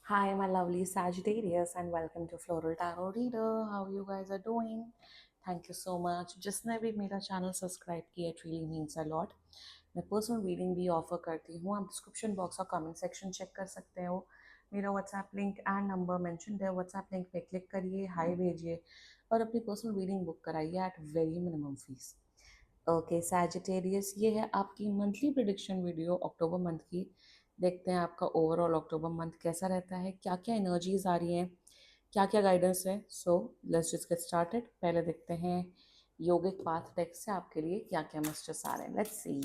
Hi, my lovely Sagittarius, and welcome to Floral Tarot Reader. How you guys are doing? Thank you so much. जिसने भी मेरा channel subscribe किया, it really means a lot. मैं personal reading भी offer करती हूँ. आप description box और कमेंट सेक्शन चेक कर सकते हो. मेरा WhatsApp link and number mention है. व्हाट्सएप लिंक पे क्लिक करिए, हाई भेजिए और अपनी पर्सनल रीडिंग बुक कराइए at very minimum fees. Okay Sagittarius, ये है आपकी monthly prediction video October month की. देखते हैं आपका ओवरऑल अक्टूबर मंथ कैसा रहता है, क्या क्या एनर्जीज आ रही हैं, क्या क्या गाइडेंस है. So let's just get started. पहले देखते हैं योगिक पाथ डेक से आपके लिए क्या क्या मैसेजेस आ रहे हैं. Let's C.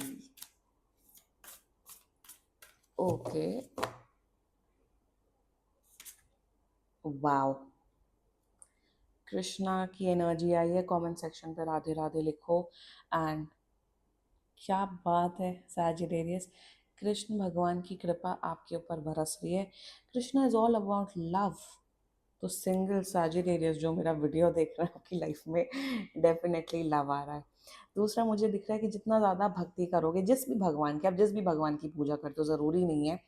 Okay, wow, Krishna की एनर्जी आई है. कमेंट सेक्शन पर राधे राधे लिखो. एंड क्या बात है सैजिटेरियस, कृष्ण भगवान की कृपा आपके ऊपर बरस रही है. Krishna is all about love. तो सिंगल सैजिटेरियस जो मेरा वीडियो देख रहा है, आपकी लाइफ में डेफिनेटली लव आ रहा है. दूसरा, मुझे दिख रहा है कि जितना ज़्यादा भक्ति करोगे जिस भी भगवान की, आप जिस भी भगवान की पूजा करते हो, ज़रूरी नहीं है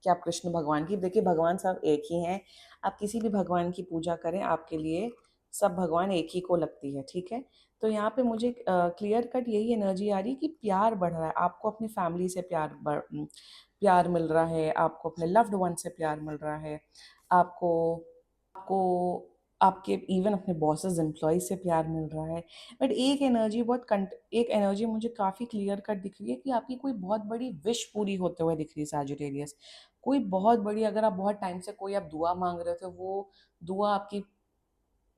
कि आप कृष्ण भगवान की. देखिए, भगवान सब एक ही हैं. आप किसी भी भगवान की पूजा करें, आपके लिए सब भगवान एक ही को लगती है. ठीक है. तो यहाँ पे मुझे क्लियर कट यही एनर्जी आ रही है कि प्यार बढ़ रहा है. आपको अपनी फैमिली से प्यार मिल रहा है. आपको अपने लव्ड वन से प्यार मिल रहा है. आपको आपको आपके इवन अपने बॉसेस एम्प्लॉय से प्यार मिल रहा है. बट एक एनर्जी मुझे काफ़ी क्लियर कट दिख रही है कि आपकी कोई बहुत बड़ी विश पूरी होते हुए दिख रही है सैजिटेरियस. कोई बहुत बड़ी, अगर आप बहुत टाइम से कोई आप दुआ मांग रहे थे, वो दुआ आपकी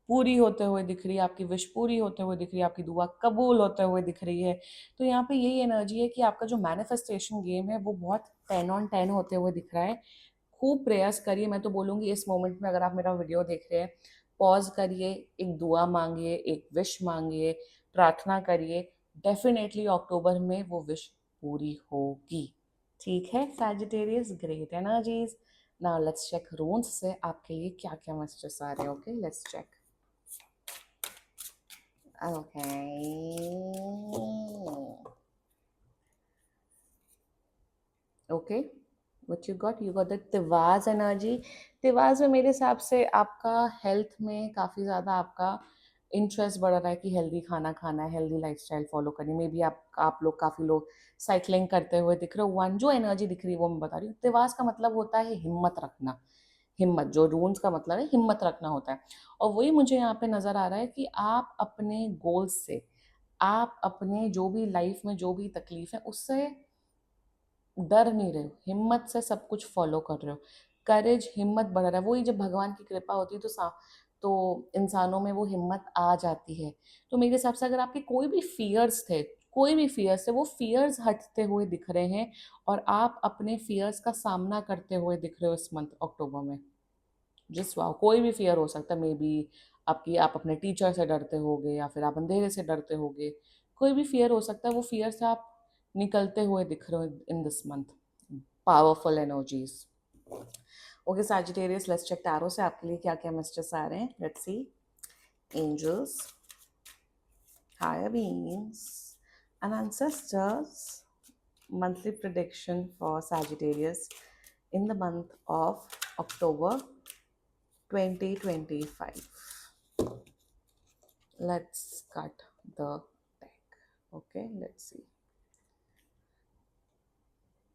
पूरी होते हुए दिख रही है. आपकी विश पूरी होते हुए दिख रही है. आपकी दुआ कबूल होते हुए दिख रही है. तो यहाँ पे यही एनर्जी है कि आपका जो मैनिफेस्टेशन गेम है वो बहुत 10 on 10 होते हुए दिख रहा है. खूब प्रयास करिए. मैं तो बोलूँगी इस मोमेंट में अगर आप मेरा वीडियो देख रहे हैं, पॉज करिए, एक दुआ मांगिए, एक विश मांगिए, प्रार्थना करिए. डेफिनेटली अक्टूबर में वो विश पूरी होगी. ठीक है Sagittarius, great energies. Now let's check runes से आपके लिए क्या क्या मैसेजेस आ रहे हैं. Okay, let's check. Okay. Okay. What you got? You got the Tiwaz energy. Tiwaz में मेरे हिसाब से आपका हेल्थ में काफ़ी ज़्यादा आपका इंटरेस्ट बढ़ रहा है कि हेल्दी खाना खाना है, हेल्दी लाइफस्टाइल फॉलो करनी. मे बी आप लोग काफ़ी लोग साइकिलिंग करते हुए दिख रहे हो. वन जो एनर्जी दिख रही है वो मैं बता रही हूँ. तिवाज का मतलब होता है हिम्मत रखना. हिम्मत, जो रून्स का मतलब है हिम्मत रखना होता है. और वही मुझे यहाँ पे नज़र आ रहा है कि आप अपने गोल्स से, आप अपने जो भी लाइफ में जो भी तकलीफ है उससे डर नहीं रहे हो. हिम्मत से सब कुछ फॉलो कर रहे हो. करेज, हिम्मत बढ़ रहा है. वही जब भगवान की कृपा होती है तो इंसानों में वो हिम्मत आ जाती है. तो मेरे हिसाब से अगर आपके कोई भी फियर्स थे, कोई भी फियर्स थे, वो फियर्स हटते हुए दिख रहे हैं. और आप अपने फियर्स का सामना करते हुए दिख रहे हो इस मंथ अक्टूबर में. Just wow. कोई भी फियर हो सकता है. मे बी आप अपने टीचर से डरते होगे, या फिर आप अंधेरे से डरते होगे. कोई भी फियर हो सकता है. वो फियर से आप निकलते हुए दिख रहे हो in this month. Powerful energies. Okay Sagittarius, let's check tarot से आपके लिए क्या क्या मैसेजेस आ रहे हैं. Let's see. Angels, higher beings and ancestors. Monthly prediction for Sagittarius in the month of October 2025. Let's cut the deck. Okay, let's see.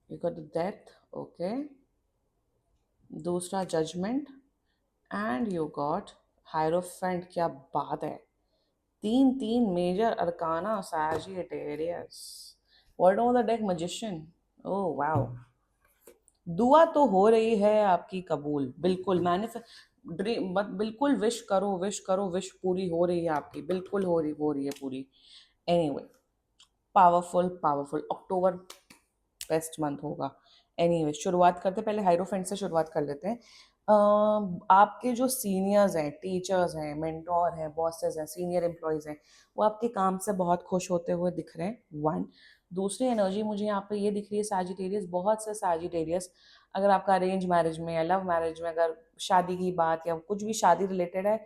You got the death. Okay. दूसरा judgement. And you got hierophant. क्या बात है. तीन तीन major arcana Sagittarius. Bottom of the deck magician. Oh wow. दुआ तो हो रही है आपकी कबूल. बिल्कुल ड्रीम, बिल्कुल विश करो, विश करो, विश पूरी हो रही है आपकी. बिल्कुल हो रही है पूरी. एनीवे, पावरफुल पावरफुल अक्टूबर बेस्ट मंथ होगा. एनीवे, शुरुआत करते पहले हाइरोफेंट से शुरुआत कर लेते हैं. आपके जो सीनियर्स हैं, टीचर्स हैं, मेंटोर हैं, बॉसेस हैं, सीनियर एम्प्लॉयज़ हैं, वो आपके काम से बहुत खुश होते हुए दिख रहे हैं. वन. दूसरी एनर्जी मुझे यहाँ पे ये दिख रही है सैजिटेरियस, बहुत से सैजिटेरियस, अगर आपका अरेंज मैरिज में या लव मैरिज में अगर शादी की बात या कुछ भी शादी रिलेटेड है,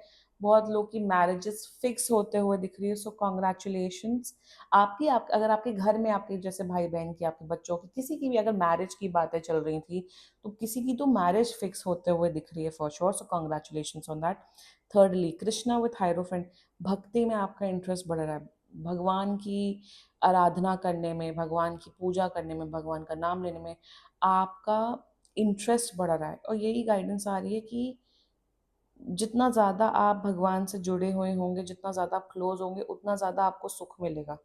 बहुत लोग की मैरिजेस फिक्स होते हुए दिख रही है, सो कॉन्ग्रेचुलेशंस। अगर आपके घर में आपके जैसे भाई बहन की, आपके बच्चों की, किसी की भी अगर मैरिज की बातें चल रही थी, तो किसी की तो मैरिज फिक्स होते हुए दिख रही है for sure, so congratulations on that. Thirdly, Krishna with hierophant, भक्ति में आपका इंटरेस्ट बढ़ रहा है, भगवान की आराधना करने में, भगवान की पूजा करने में, भगवान का नाम लेने में आपका इंटरेस्ट बढ़ रहा है। और यही गाइडेंस आ रही है कि जितना ज़्यादा आप भगवान से जुड़े हुए होंगे, जितना ज़्यादा आप क्लोज होंगे, उतना ज़्यादा आपको सुख मिलेगा।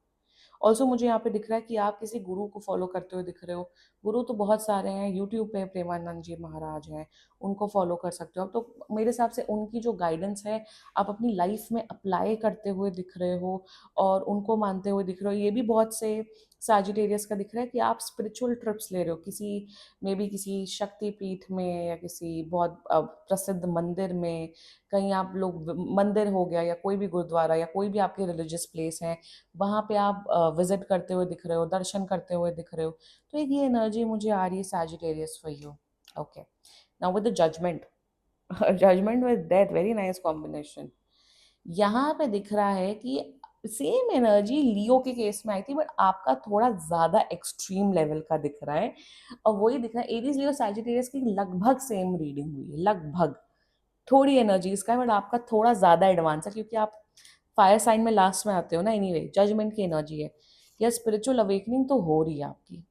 ऑल्सो मुझे यहाँ पे दिख रहा है कि आप किसी गुरु को फॉलो करते हुए दिख रहे हो। गुरु तो बहुत सारे हैं, यूट्यूब पे प्रेमानंद जी महाराज हैं, उनको फॉलो कर सकते हो। तो मेरे हिसाब से उनकी जो गाइडेंस है, आप अपनी लाइफ में अप्लाई करते हुए दिख रहे हो और उनको मानते हुए दिख रहे हो। ये भी बहुत से सैजिटेरियस का दिख रहा है कि आप स्पिरिचुअल ट्रिप्स ले रहे हो, किसी मे बी किसी शक्ति पीठ में या किसी बहुत प्रसिद्ध मंदिर में, कहीं आप लोग मंदिर हो गया या कोई भी गुरुद्वारा या कोई भी आपके रिलीजियस प्लेस है, वहाँ पे आप विजिट करते हुए दिख रहे हो, दर्शन करते हुए दिख रहे हो। तो एक ये एनर्जी मुझे आ रही है Sagittarius for you. Okay, now with the judgement. Judgement with death, very nice combination. यहाँ पे दिख रहा है कि सेम एनर्जी लियो के केस में आई थी, बट आपका थोड़ा ज्यादा एक्सट्रीम लेवल का दिख रहा है। और वही दिख रहा है, एरीज लियो सैजिटेरियस की लगभग सेम रीडिंग हुई है, लगभग। थोड़ी एनर्जीज का है, बट आपका थोड़ा ज्यादा एडवांस है, क्योंकि आप फायर साइन में लास्ट में आते हो ना। एनीवे, जजमेंट की एनर्जी है, या स्पिरिचुअल अवेकनिंग तो हो रही है आपकी।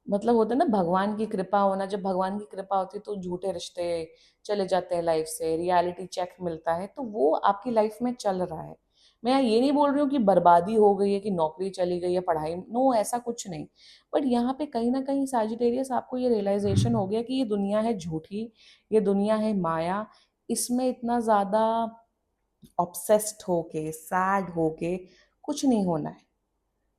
मतलब होता है ना भगवान की कृपा होना, जब भगवान की कृपा होती है तो झूठे रिश्ते चले जाते हैं लाइफ से, रियलिटी चेक मिलता है, तो वो आपकी लाइफ में चल रहा है। मैं ये नहीं बोल रही हूँ कि बर्बादी हो गई है, कि नौकरी चली गई है, पढ़ाई, नो, ऐसा कुछ नहीं। बट यहाँ पे कहीं ना कहीं सैजिटेरियस आपको ये रियलाइजेशन हो गया कि ये दुनिया है झूठी, ये दुनिया है माया, इसमें इतना ज्यादा ऑब्सेस्ड होके, सैड होके कुछ नहीं होना है।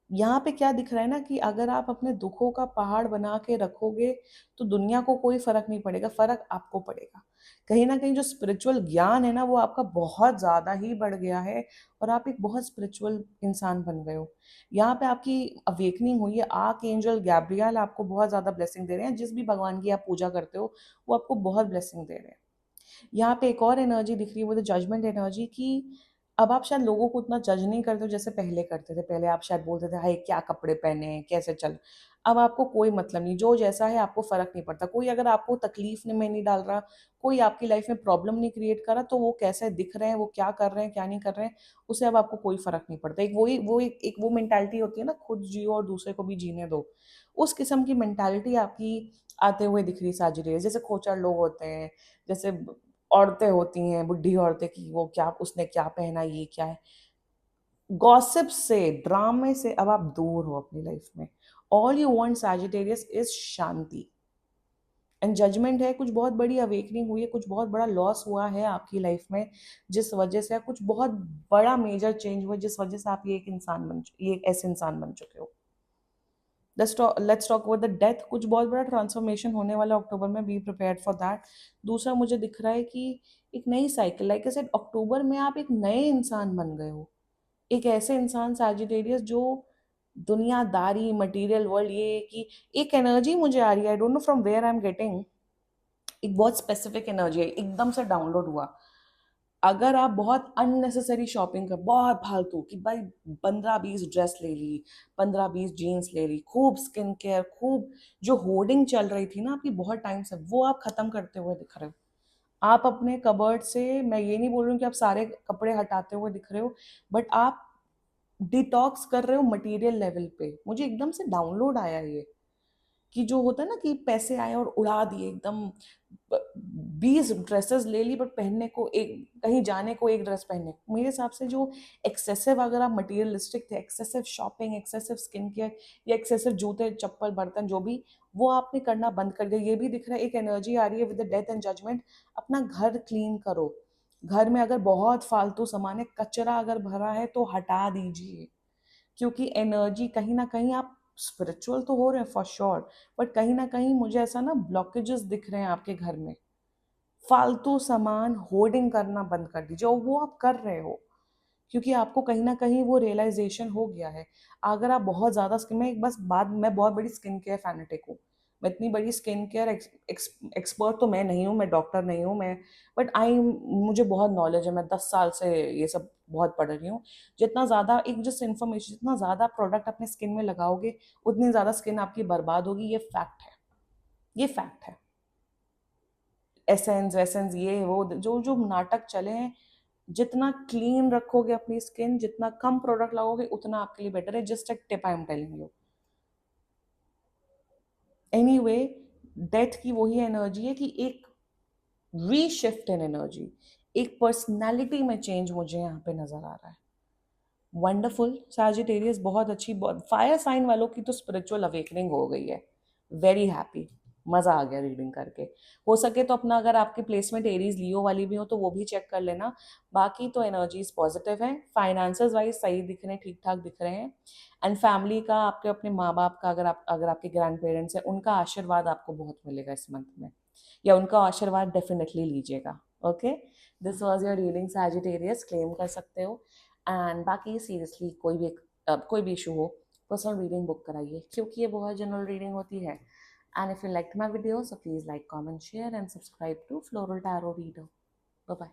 यहाँ पे क्या दिख रहा है ना, कि अगर आप अपने दुखों का पहाड़ बना के रखोगे तो दुनिया को कोई फर्क नहीं पड़ेगा, फर्क आपको पड़ेगा। कहीं ना कहीं जो स्पिरिचुअल ज्ञान है ना, वो आपका बहुत ज्यादा ही बढ़ गया है और आप एक बहुत स्पिरिचुअल इंसान बन गए हो। यहाँ पे आपकी अवेकनिंग हुई है। आर्क एंजल गैब्रियल आपको बहुत ज्यादा ब्लेसिंग दे रहे हैं, जिस भी भगवान की आप पूजा करते हो वो आपको बहुत ब्लेसिंग दे रहे हैं। यहाँ पे एक और एनर्जी दिख रही है, वो द जजमेंट एनर्जी, की अब आप शायद लोगों को उतना जज नहीं करते हो जैसे पहले करते थे। पहले आप शायद बोलते थे हाय क्या कपड़े पहने हैं, कैसे चल। अब आपको कोई मतलब नहीं, जो जैसा है आपको फर्क नहीं पड़ता। कोई अगर आपको तकलीफ में नहीं डाल रहा, कोई आपकी लाइफ में प्रॉब्लम नहीं क्रिएट कर रहा, तो वो कैसे दिख रहे हैं, वो क्या कर रहे हैं, क्या नहीं कर रहे हैं, उसे अब आपको कोई फर्क नहीं पड़ता। एक वही वो एक वो मेंटालिटी होती है ना, खुद जियो और दूसरे को भी जीने दो। उस किस्म की मेंटालिटी आपकी आते हुए दिख रही साजिश। जैसे खोचर लोग होते हैं, जैसे औरतें होती हैं, बुढ़ी औरतें, की वो क्या, उसने क्या पहना, ये क्या है, गॉसिप से, ड्रामे से अब आप दूर हो अपनी लाइफ में। All you want Sagittarius is shanti and judgement है। कुछ बहुत बड़ी अवेकनिंग हुई है, कुछ बहुत बड़ा लॉस हुआ है आपकी लाइफ में, जिस वजह से कुछ बहुत बड़ा मेजर चेंज हुआ, जिस वजह से आप ये एक ऐसे इंसान बन चुके हो। Let's talk about the death. कुछ बहुत बड़ा ट्रांसफॉर्मेशन होने वाला अक्टूबर में, बी प्रिपेयर्ड फॉर दैट। दूसरा मुझे दिख रहा है कि एक नई साइकिल, लाइक आई सेड, अक्टूबर में आप एक नए इंसान बन गए हो। एक ऐसे इंसान सैजिटेरियस जो दुनियादारी, मटेरियल वर्ल्ड, ये कि एक एनर्जी मुझे आ रही है, I don't know from where I am getting, एक बहुत स्पेसिफिक एनर्जी है, एकदम से डाउनलोड हुआ। अगर आप बहुत अननेसेसरी शॉपिंग कर, बहुत फालतू की भाई, 15-20 ड्रेस ले ली, 15-20 जीन्स ले ली, खूब स्किन केयर, खूब जो होर्डिंग चल रही थी ना आपकी बहुत टाइम से, वो आप खत्म करते हुए दिख रहे हो। आप अपने कबर्ड से, मैं ये नहीं बोल रही हूँ कि आप सारे कपड़े हटाते हुए दिख रहे हो, बट आप डिटॉक्स कर रहे हो मटेरियल लेवल पे। मुझे एकदम से डाउनलोड आया ये, कि जो होता है ना कि पैसे आए और उड़ा दिए एकदम, 20 ड्रेसेस ले ली, बट पहनने को एक, कहीं जाने को एक ड्रेस पहनने को। मेरे हिसाब से जो एक्सेसिव, अगर आप मटेरियलिस्टिक थे, excessive shopping, excessive skin care, या एक्सेसिव जूते चप्पल बर्तन जो भी, वो आपने करना बंद कर दिया। ये भी दिख रहा है, एक एनर्जी आ रही है with the death and judgement. अपना घर क्लीन करो। घर में अगर बहुत फालतू सामान है, कचरा अगर भरा है तो हटा दीजिए, क्योंकि एनर्जी कहीं ना कहीं, आप स्पिरिचुअल तो हो रहे हैं फॉर श्योर, बट कहीं ना कहीं मुझे ऐसा ना ब्लॉकेजेस दिख रहे हैं आपके घर में। फालतू सामान होर्डिंग करना बंद कर दीजिए, और वो आप कर रहे हो क्योंकि आपको कहीं ना कहीं वो रियलाइजेशन हो गया है। अगर आप बहुत ज्यादा स्किन, मैं एक बस बात, मैं बहुत बड़ी स्किन केयर फैनेटिक हूँ। मैं इतनी बड़ी स्किन केयर एक्सपर्ट तो मैं नहीं हूँ, मैं डॉक्टर नहीं हूँ मैं, बट मुझे बहुत नॉलेज है, मैं 10 साल से ये सब बहुत पढ़ रही हूँ। जितना ज़्यादा एक जस्ट इन्फॉर्मेशन, जितना ज़्यादा प्रोडक्ट अपने स्किन में लगाओगे उतनी ज़्यादा स्किन आपकी बर्बाद होगी, ये फैक्ट है, ये फैक्ट है। एसेंस वेसेंस ये वो जो जो नाटक चले हैं, जितना क्लीन रखोगे अपनी स्किन, जितना कम प्रोडक्ट लगाओगे उतना आपके लिए बेटर है। जस्ट एक tip I am telling you. Anyway, death की वही एनर्जी है कि एक रीशिफ्ट इन एनर्जी, एक पर्सनालिटी में चेंज मुझे यहाँ पे नजर आ रहा है। वंडरफुल सैजिटेरियस, बहुत अच्छी। फायर साइन वालों की तो स्पिरिचुअल अवेकनिंग हो गई है। वेरी हैप्पी, मजा आ गया रीडिंग करके। हो सके तो अपना, अगर आपकी प्लेसमेंट एरीज लियो वाली भी हो तो वो भी चेक कर लेना। बाकी तो एनर्जीज पॉजिटिव है, फाइनेंसेस वाइज सही दिख रहे हैं, ठीक ठाक दिख रहे हैं। एंड फैमिली का, आपके अपने माँ बाप का, अगर आपके ग्रैंड पेरेंट्स हैं, उनका आशीर्वाद आपको बहुत मिलेगा इस मंथ में, या उनका आशीर्वाद डेफिनेटली लीजिएगा। Okay, this was your reading Sagittarius, claim कर सकते हो। एंड बाकी सीरियसली कोई भी इशू हो, पर्सनल रीडिंग बुक कराइए, क्योंकि ये बहुत जनरल रीडिंग होती है। And if you like my video, so please like, comment, share and subscribe to floral tarot reader. Bye bye.